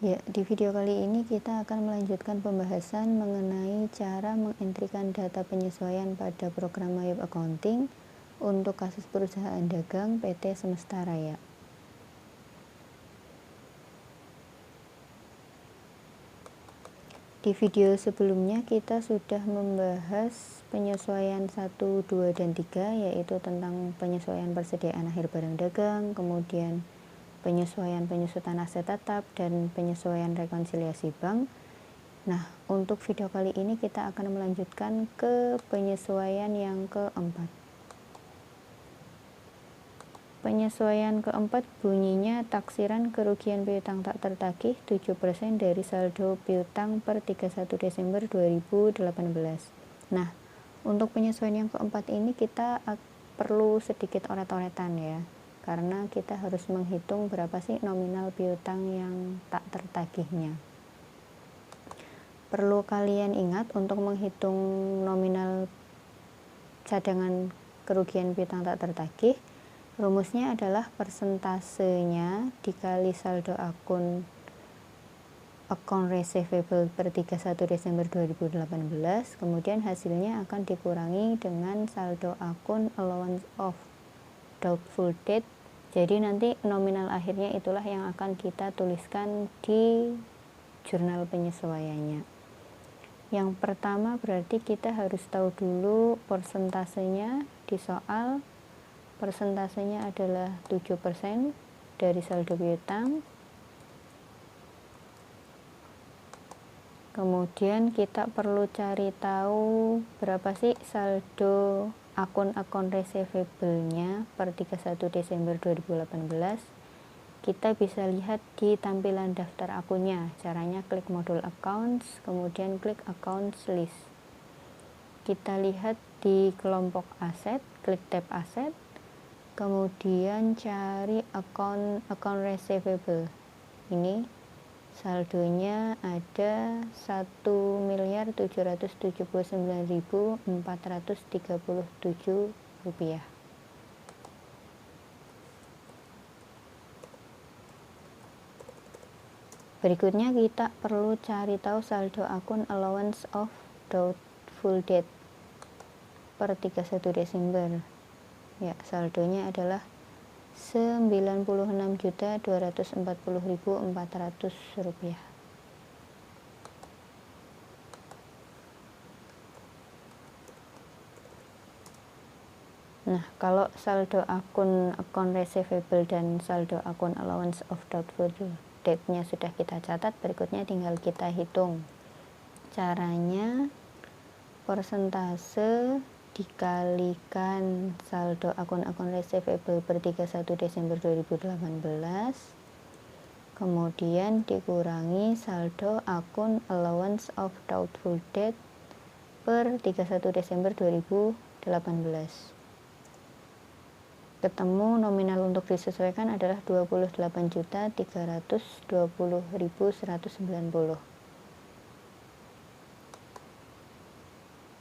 Ya, di video kali ini kita akan melanjutkan pembahasan mengenai cara mengentrikan data penyesuaian pada program web accounting untuk kasus perusahaan dagang PT Semesta Raya. Di video sebelumnya kita sudah membahas penyesuaian 1, 2, dan 3, yaitu tentang penyesuaian persediaan akhir barang dagang, kemudian penyesuaian penyusutan aset tetap, dan penyesuaian rekonsiliasi bank. Nah, untuk video kali ini kita akan melanjutkan ke penyesuaian yang keempat. Penyesuaian keempat bunyinya taksiran kerugian piutang tak tertagih 7% dari saldo piutang per 31 Desember 2018. Nah, untuk penyesuaian yang keempat ini kita perlu sedikit oret-oretan ya, karena kita harus menghitung berapa sih nominal piutang yang tak tertagihnya. Perlu kalian ingat untuk menghitung nominal cadangan kerugian piutang tak tertagih, rumusnya adalah persentasenya dikali saldo account receivable per 31 Desember 2018, kemudian hasilnya akan dikurangi dengan saldo akun allowance of doubtful debt. Jadi nanti nominal akhirnya itulah yang akan kita tuliskan di jurnal penyesuaiannya. Yang pertama berarti kita harus tahu dulu persentasenya di soal. Persentasenya adalah 7% dari saldo piutang. Kemudian kita perlu cari tahu berapa sih saldo akun receivable-nya per 31 Desember 2018. Kita bisa lihat di tampilan daftar akunnya. Caranya klik modul accounts, kemudian klik accounts list. Kita lihat di kelompok aset, klik tab aset, kemudian cari account receivable. Ini saldonya ada 1.779.437 rupiah. Berikutnya kita perlu cari tahu saldo akun allowance of doubtful debt per 31 Desember. Ya, saldonya adalah 96.240.400 rupiah. Nah, kalau saldo akun receivable dan saldo akun allowance of doubtful debt-nya sudah kita catat, berikutnya tinggal kita hitung. Caranya persentase dikalikan saldo akun receivable per 31 Desember 2018, kemudian dikurangi saldo akun allowance of doubtful debt per 31 Desember 2018. Ketemu nominal untuk disesuaikan adalah 28.320.190.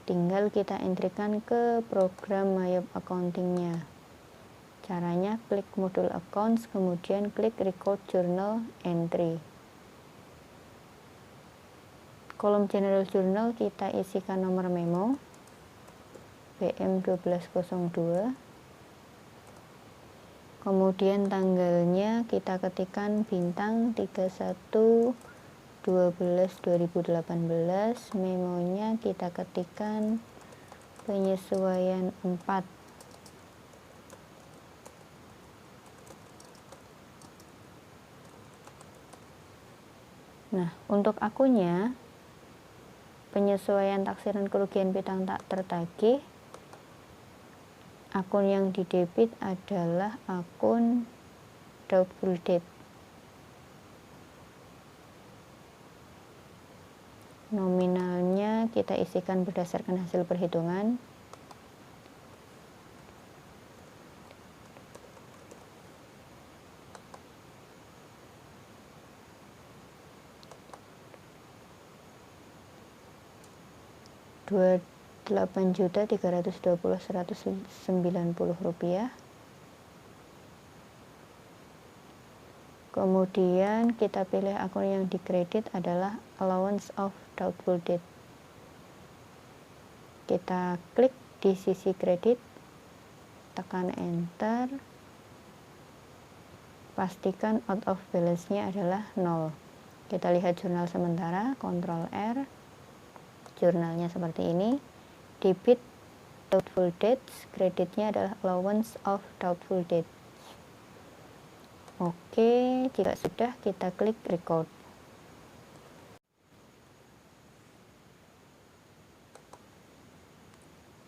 Tinggal kita entrikan ke program web accounting-nya. Caranya klik modul accounts, kemudian klik record journal entry. Kolom general journal kita isikan nomor memo BM1202. Kemudian tanggalnya kita ketikkan bintang 31/12/2018. Memonya kita ketikkan penyesuaian 4. Nah, untuk akunnya penyesuaian taksiran kerugian piutang tak tertagih, akun yang didebit adalah akun doubtful debt. Nominalnya kita isikan berdasarkan hasil perhitungan. Rp28.320.190. Kemudian kita pilih akun yang dikredit adalah allowance of doubtful debt. Kita klik di sisi kredit, tekan enter, pastikan out of balance-nya adalah 0. Kita lihat jurnal sementara, Ctrl R, jurnalnya seperti ini. Debit doubtful debts, kreditnya adalah allowance of doubtful debts. Oke, jika sudah kita klik record.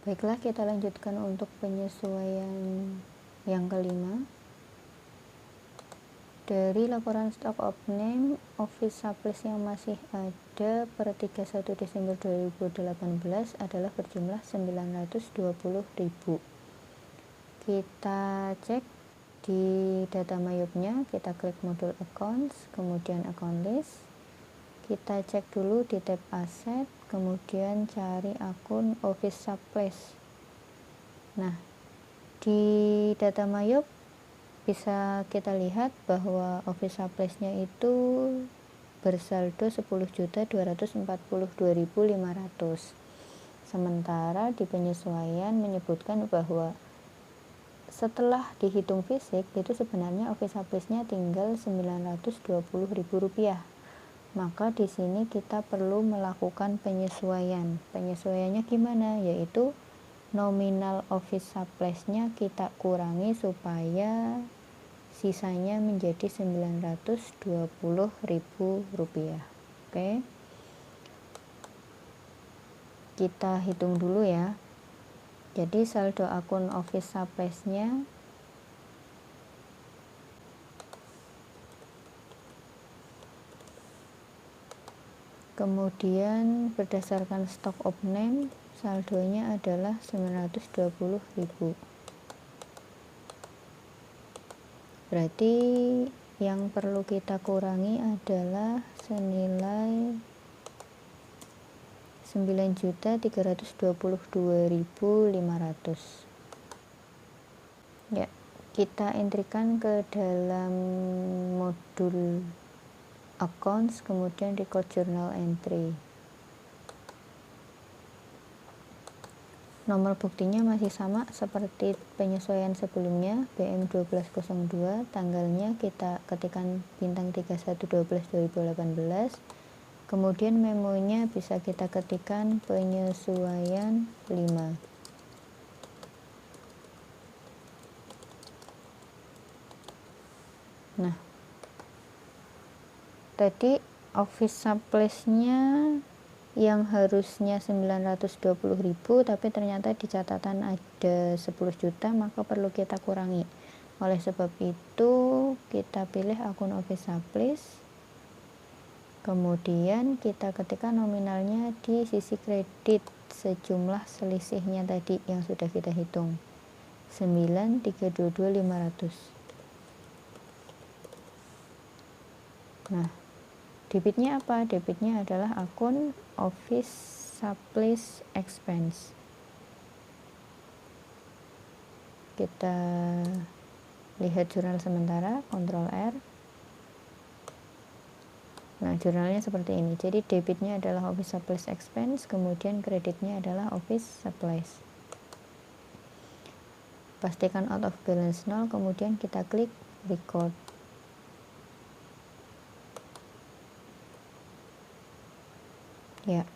Baiklah, kita lanjutkan untuk penyesuaian yang kelima. Dari laporan stock of name, office supplies yang masih ada per 31 Desember 2018 adalah berjumlah 920.000. Kita cek di data mayupnya, kita klik modul accounts, kemudian account list. Kita cek dulu di tab aset, kemudian cari akun office supplies. Nah, di data mayup bisa kita lihat bahwa office supplies-nya itu bersaldo 10.242.500. Sementara di penyesuaian menyebutkan bahwa setelah dihitung fisik itu sebenarnya office supplies-nya tinggal Rp920.000. Maka di sini kita perlu melakukan penyesuaian. Penyesuaiannya gimana? Yaitu nominal office supplies-nya kita kurangi supaya sisanya menjadi Rp920.000. Oke. Kita hitung dulu ya. Jadi saldo akun office supplies-nya kemudian berdasarkan stock of name saldonya adalah 920.000. Berarti yang perlu kita kurangi adalah senilai 9.322.500. Ya, kita entrikan ke dalam modul accounts, kemudian record journal entry. Nomor buktinya masih sama seperti penyesuaian sebelumnya, BM1202, tanggalnya kita ketikkan bintang 31/12/2018. Kemudian memonya bisa kita ketikkan penyesuaian 5. Nah, tadi office supplies-nya yang harusnya 920.000 tapi ternyata di catatan ada 10 juta, maka perlu kita kurangi. Oleh sebab itu kita pilih akun office supplies, kemudian kita ketikkan nominalnya di sisi kredit sejumlah selisihnya tadi yang sudah kita hitung, 9.322.500. Nah, debitnya apa? Debitnya adalah akun office supplies expense. Kita lihat jurnal sementara, Ctrl R. Nah, jurnalnya seperti ini. Jadi debitnya adalah office supplies expense, kemudian kreditnya adalah office supplies. Pastikan out of balance 0, kemudian kita klik record. Ya,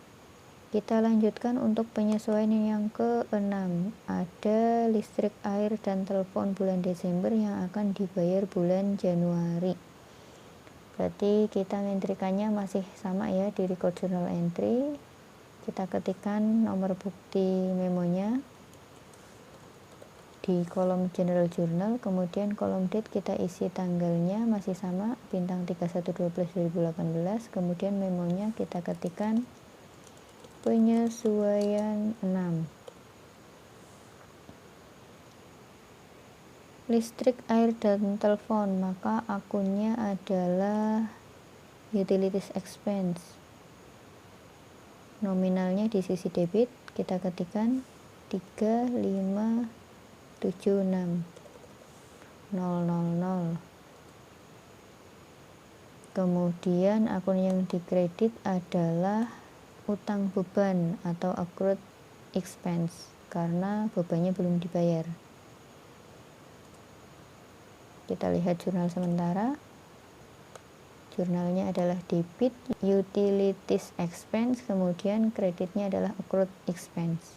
kita lanjutkan untuk penyesuaian yang ke-6. Ada listrik, air, dan telepon bulan Desember yang akan dibayar bulan Januari. Berarti kita mengentrikannya masih sama ya, di record journal entry. Kita ketikkan nomor bukti memonya di kolom general journal, kemudian kolom date kita isi tanggalnya masih sama, bintang 31/12/2018, kemudian memonya kita ketikkan penyesuaian 6. Listrik, air, dan telepon, maka akunnya adalah utilities expense. Nominalnya di sisi debit kita ketikkan 3576.000. Kemudian akun yang dikredit adalah utang beban atau accrued expense karena bebannya belum dibayar. Kita lihat jurnal sementara. Jurnalnya adalah debit utilities expense, kemudian kreditnya adalah accrued expense.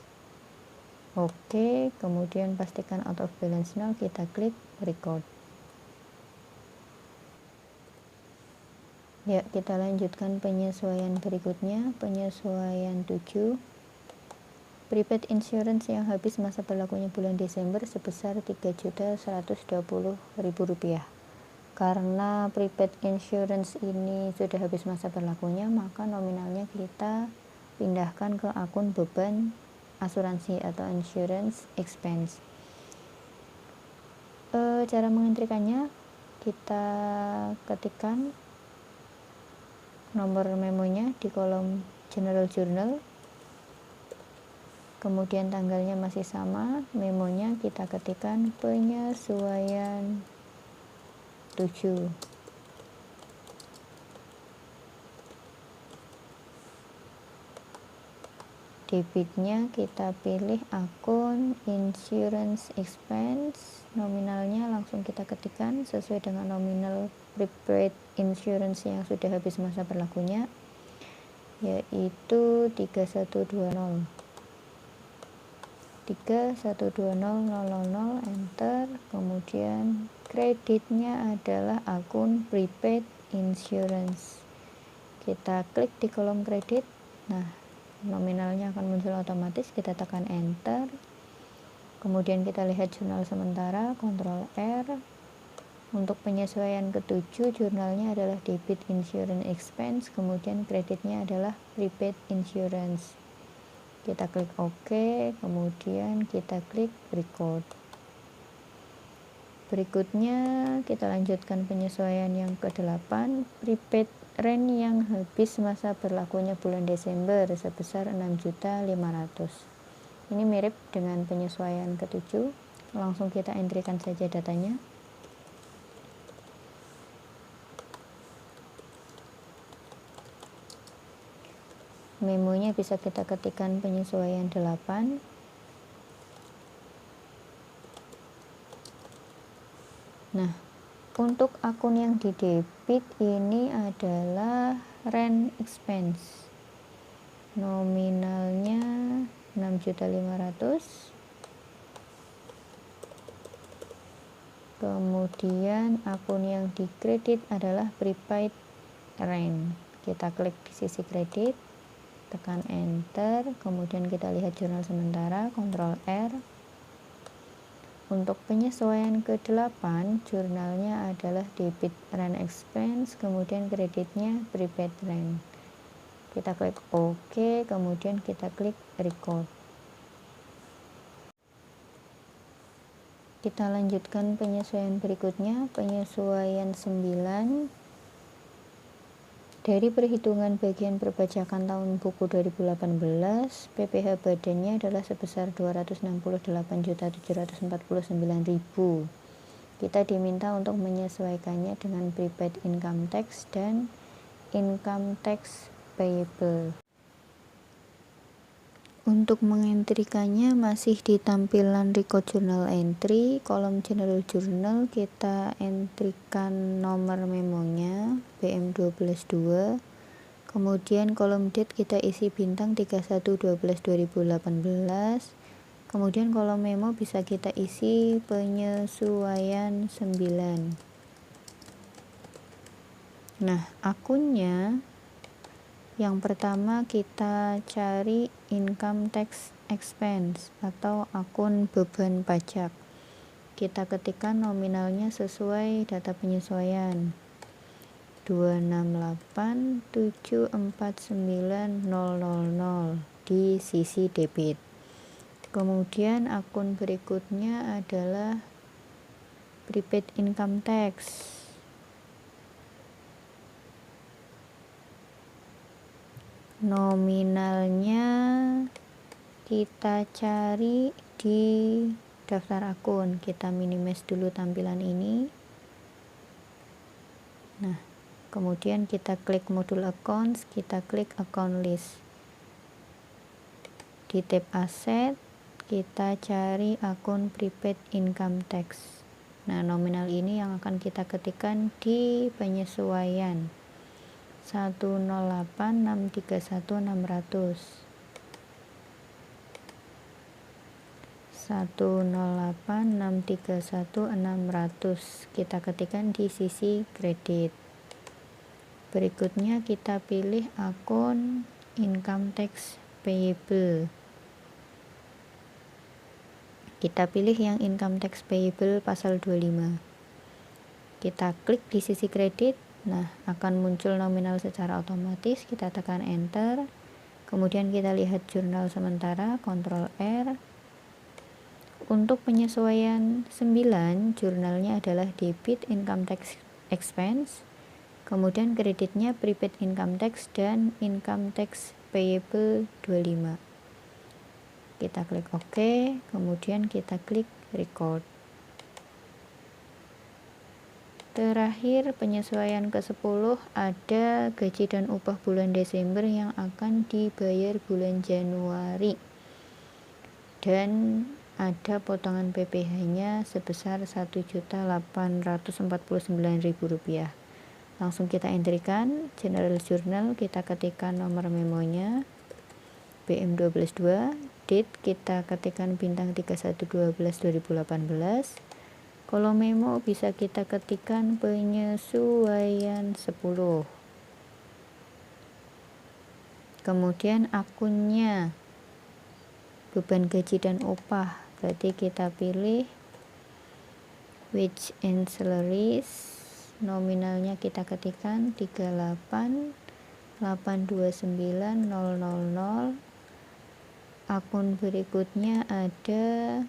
Oke, kemudian pastikan out of balance 0, kita klik record. Ya, kita lanjutkan penyesuaian berikutnya, penyesuaian 7. Prepaid insurance yang habis masa berlakunya bulan Desember sebesar Rp3.120.000. Karena prepaid insurance ini sudah habis masa berlakunya, maka nominalnya kita pindahkan ke akun beban asuransi atau insurance expense. Cara mengentrikannya, kita ketikkan nomor memonya di kolom general journal, kemudian tanggalnya masih sama, memonya kita ketikkan penyesuaian 7. Debitnya kita pilih akun insurance expense, nominalnya langsung kita ketikkan sesuai dengan nominal prepaid insurance yang sudah habis masa berlakunya, yaitu 3120. 3120.000, enter. Kemudian kreditnya adalah akun prepaid insurance, kita klik di kolom kredit. Nah, nominalnya akan muncul otomatis, kita tekan enter. Kemudian kita lihat jurnal sementara, Ctrl R. Untuk penyesuaian ke-7, jurnalnya adalah debit insurance expense, kemudian kreditnya adalah prepaid insurance. Kita klik OK, kemudian kita klik record. Berikutnya kita lanjutkan penyesuaian yang ke-8, prepaid rent yang habis masa berlakunya bulan Desember sebesar 6.500.000. Ini mirip dengan penyesuaian ke-7. Langsung kita entrikan saja datanya. Memonya bisa kita ketikkan penyesuaian 8. Nah, untuk akun yang di debit ini adalah rent expense, nominalnya 6.500.000. Kemudian akun yang di kredit adalah prepaid rent, kita klik di sisi kredit, tekan enter. Kemudian kita lihat jurnal sementara, Ctrl R. Untuk penyesuaian ke-8, jurnalnya adalah debit rent expense, kemudian kreditnya prepaid rent. Kita klik OK, kemudian kita klik record. Kita lanjutkan penyesuaian berikutnya, penyesuaian 9. Dari perhitungan bagian perpajakan tahun buku 2018, PPh badannya adalah sebesar 268.749.000. Kita diminta untuk menyesuaikannya dengan prepaid income tax dan income tax payable. Untuk mengentrikannya masih di tampilan record journal entry, kolom general journal kita entrikan nomor memonya BM122, kemudian kolom date kita isi bintang 31/12/2018, kemudian kolom memo bisa kita isi penyesuaian 9. Nah, akunnya yang pertama kita cari income tax expense atau akun beban pajak. Kita ketikkan nominalnya sesuai data penyesuaian 268.749.000 di sisi debit. Kemudian akun berikutnya adalah prepaid income tax. Nominalnya kita cari di daftar akun, kita minimize dulu tampilan ini. Nah, Kemudian kita klik modul accounts, kita klik account list. Di tab aset, kita cari akun prepaid income tax. Nah, nominal ini yang akan kita ketikkan di penyesuaian 108.631.600. 108.631.600 kita ketikkan di sisi kredit. Berikutnya kita pilih akun income tax payable. Kita pilih yang income tax payable pasal 25. Kita klik di sisi kredit. Nah, akan muncul nominal secara otomatis. Kita tekan enter. Kemudian kita lihat jurnal sementara, Ctrl R. Untuk penyesuaian 9, jurnalnya adalah debit income tax expense. Kemudian kreditnya prepaid income tax dan income tax payable 25. Kita klik OK, kemudian kita klik record. Terakhir, penyesuaian ke-10 ada gaji dan upah bulan Desember yang akan dibayar bulan Januari. Dan ada potongan PPh-nya sebesar Rp1.849.000. Langsung kita entrikan general journal, kita ketikkan nomor memonya BM122, date kita ketikkan bintang 31/12/2018. Kalau memo bisa kita ketikkan penyesuaian 10. Kemudian akunnya beban gaji dan upah, berarti kita pilih wage and salaries. Nominalnya kita ketikkan 38.829.000. Akun berikutnya ada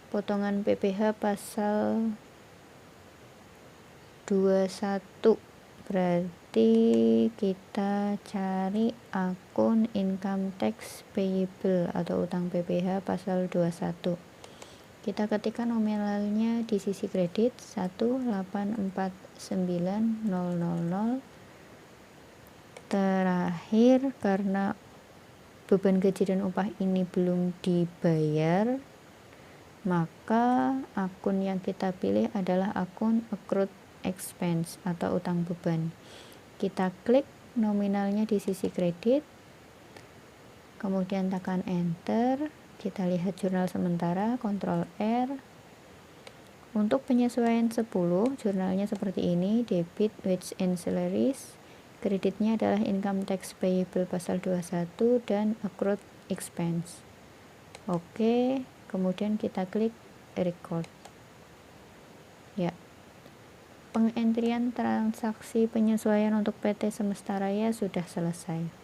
potongan PPh pasal 21, berarti kita cari akun income tax payable atau utang PPh pasal 21. Kita ketikkan nominalnya di sisi kredit 1.849.000. Terakhir, karena beban gaji dan upah ini belum dibayar, maka akun yang kita pilih adalah akun accrued expense atau utang beban. Kita klik nominalnya di sisi kredit, kemudian tekan enter. Kita lihat jurnal sementara, Ctrl R. Untuk penyesuaian 10, jurnalnya seperti ini, debit wage and salaries, kreditnya adalah income tax payable pasal 21 dan accrued expense. Oke, kemudian kita klik record. Ya. Pengentrian transaksi penyesuaian untuk PT Semesta Raya sudah selesai.